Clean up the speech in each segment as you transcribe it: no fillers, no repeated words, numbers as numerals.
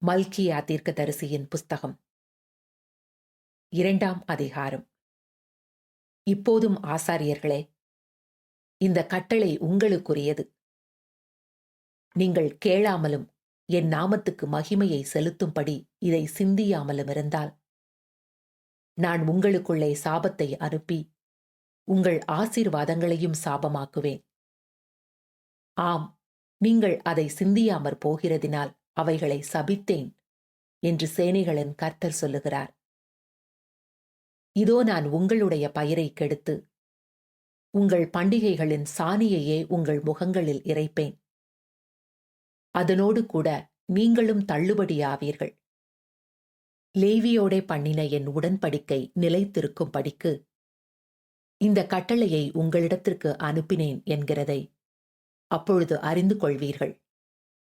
மல்கியா தீர்க்கதரிசியின் புஸ்தகம் 2ஆம் அதிகாரம். இப்போதும் ஆசாரியர்களே, இந்த கட்டளை உங்களுக்குரியது. நீங்கள் கேளாமலும் என் நாமத்துக்கு மகிமையை செலுத்தும்படி இதை சிந்தியாமலும் இருந்தால், நான் உங்களுக்குள்ளே சாபத்தை அனுப்பி உங்கள் ஆசீர்வாதங்களையும் சாபமாக்குவேன். ஆம், நீங்கள் அதை சிந்தியாமற் போகிறதினால் அவைகளை சபித்தேன் என்று சேனைகளின் கர்த்தர் சொல்லுகிறார். இதோ நான் உங்களுடைய பயிரை கெடுத்து உங்கள் பண்டிகைகளின் சாணியையே உங்கள் முகங்களில் இறைப்பேன். அதனோடு கூட நீங்களும் தள்ளுபடியாவீர்கள். லேவியோடே பண்ணின என் உடன்படிக்கை நிலைத்திருக்கும்படிக்கு இந்த கட்டளையை உங்களிடத்திற்கு அனுப்பினேன் என்கிறதை அப்பொழுது அறிந்து கொள்வீர்கள்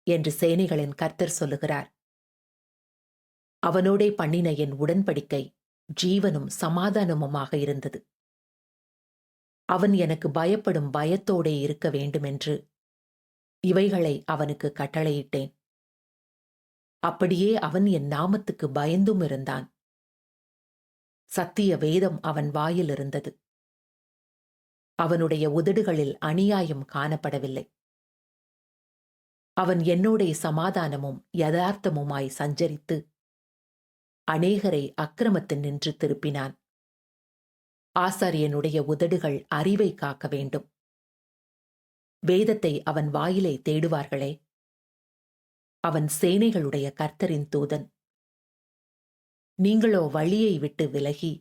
என்று சேனைகளின் கர்த்தர் சொல்லுகிறார். அவனோடே பண்ணின என் உடன்படிக்கை ஜீவனும் சமாதானமுமாக இருந்தது. அவன் எனக்கு பயப்படும் பயத்தோடே இருக்க வேண்டுமென்று இவைகளை அவனுக்கு கட்டளையிட்டேன். அப்படியே அவன் என் நாமத்துக்கு பயந்தும் இருந்தான். சத்திய வேதம் அவன் வாயில் இருந்தது. அவனுடைய உதடுகளில் அநியாயம் காணப்படவில்லை. அவன் என்னோடே சமாதானமும் யதார்த்தமுமாய் சஞ்சரித்து அநேகரை அக்கிரமத்தினின்று திருப்பினான். ஆசாரியனுடைய உதடுகள் அறிவை காக்க வேண்டும். வேதத்தை அவன் வாயிலே தேடுவார்களே. அவன் சேனைகளுடைய கர்த்தரின் தூதன். நீங்களோ வழியை விட்டு விலகி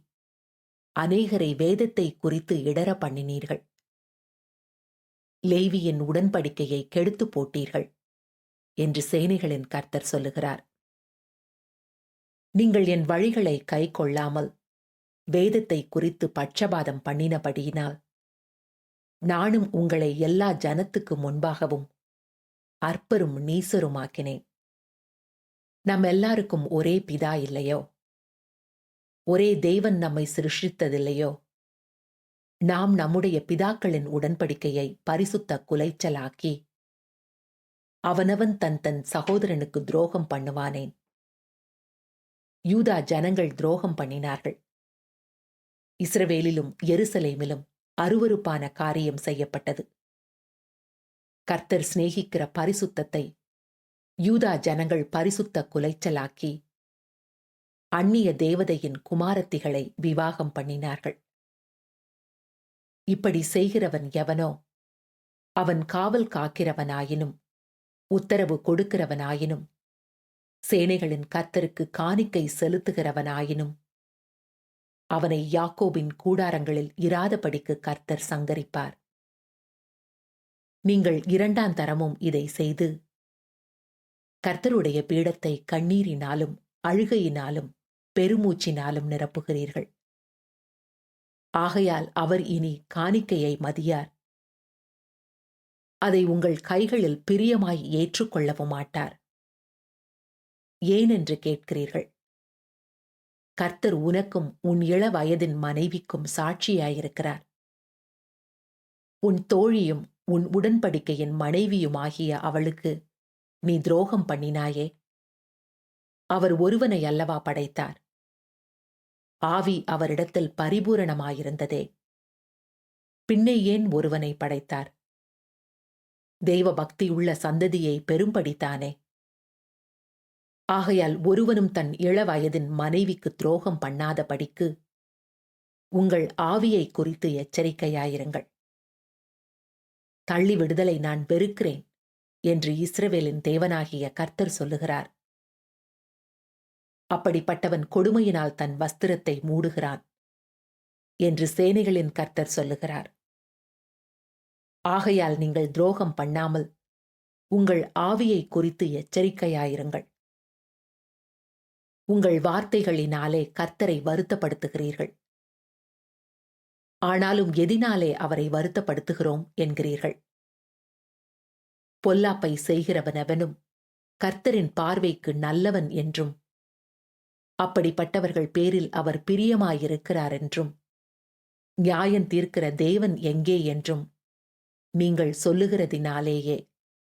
அநேகரை வேதத்தை குறித்து இடற பண்ணினீர்கள். லேவியின் உடன்படிக்கையை கெடுத்து போட்டீர்கள் என்று சேனைகளின் கர்த்தர் சொல்லுகிறார். நீங்கள் என் வழிகளை கை கொள்ளாமல் வேதத்தை குறித்து பட்சபாதம் பண்ணினபடியினால் நானும் உங்களை எல்லா ஜனத்துக்கு முன்பாகவும் அற்பரும் நீசருமாக்கினேன். நம் எல்லாருக்கும் ஒரே பிதா இல்லையோ? ஒரே தேவன் நம்மை சிருஷ்டித்ததில்லையோ? நாம் நம்முடைய பிதாக்களின் உடன்படிக்கையை பரிசுத்த குலைச்சலாக்கி அவனவன் தன் தன் சகோதரனுக்கு துரோகம் பண்ணுவானேன்? யூதா ஜனங்கள் துரோகம் பண்ணினார்கள். இஸ்ரவேலிலும் எருசலேமிலும் அருவருப்பான காரியம் செய்யப்பட்டது. கர்த்தர் சிநேகிக்கிற பரிசுத்தத்தை யூதா ஜனங்கள் பரிசுத்த குலைச்சலாக்கி அந்நிய தேவதையின் குமாரத்திகளை விவாகம் பண்ணினார்கள். இப்படி செய்கிறவன் எவனோ அவன் காவல் காக்கிறவனாயினும் உத்தரவு கொடுக்கிறவனாயினும் சேனைகளின் கர்த்தருக்கு காணிக்கை செலுத்துகிறவனாயினும் அவனை யாக்கோபின் கூடாரங்களில் இராதபடிக்கு கர்த்தர் சங்கரிப்பார். நீங்கள் 2ஆம் தரமும் இதை செய்து கர்த்தருடைய பீடத்தை கண்ணீரினாலும் அழுகையினாலும் பெருமூச்சினாலும் நிரப்புகிறீர்கள். ஆகையால் அவர் இனி காணிக்கையை மதியார். அதை உங்கள் கைகளில் பிரியமாய் ஏற்றுக்கொள்ளவும் மாட்டார். ஏனென்று கேட்கிறீர்கள். கர்த்தர் உனக்கும் உன் இள வயதின் மனைவிக்கும் சாட்சியாயிருக்கிறார். உன் தோழியும் உன் உடன்படிக்கையின் மனைவியுமாகிய அவளுக்கு நீ துரோகம் பண்ணினாயே. அவர் ஒருவனை அல்லவா படைத்தார்? ஆவி அவரிடத்தில் பரிபூரணமாயிருந்ததே. பின்னே ஏன் ஒருவனை படைத்தார்? தெய்வ பக்தியுள்ள சந்ததியை பெரும்படித்தானே. ஆகையால் ஒருவனும் தன் இளவயதின் மனைவிக்கு துரோகம் பண்ணாதபடிக்கு உங்கள் ஆவியை குறித்து எச்சரிக்கையாயிருங்கள். தள்ளி விடுதலை நான் வெறுக்கிறேன் என்று இஸ்ரவேலின் தேவனாகிய கர்த்தர் சொல்லுகிறார். அப்படிப்பட்டவன் கொடுமையினால் தன் வஸ்திரத்தை மூடுகிறான் என்று சேனைகளின் கர்த்தர் சொல்லுகிறார். ஆகையால் நீங்கள் துரோகம் பண்ணாமல் உங்கள் ஆவியை குறித்து எச்சரிக்கையாயிருங்கள். உங்கள் வார்த்தைகளினாலே கர்த்தரை வருத்தப்படுத்துகிறீர்கள். ஆனாலும் எதினாலே அவரை வருத்தப்படுத்துகிறோம் என்கிறீர்கள். பொல்லாப்பை செய்கிறவனவனும் கர்த்தரின் பார்வைக்கு நல்லவன் என்றும் அப்படிப்பட்டவர்கள் பேரில் அவர் பிரியமாயிருக்கிறார் என்றும் நியாயம் தீர்க்கிற தேவன் எங்கே என்றும் நீங்கள் சொல்லுகிறதினாலேயே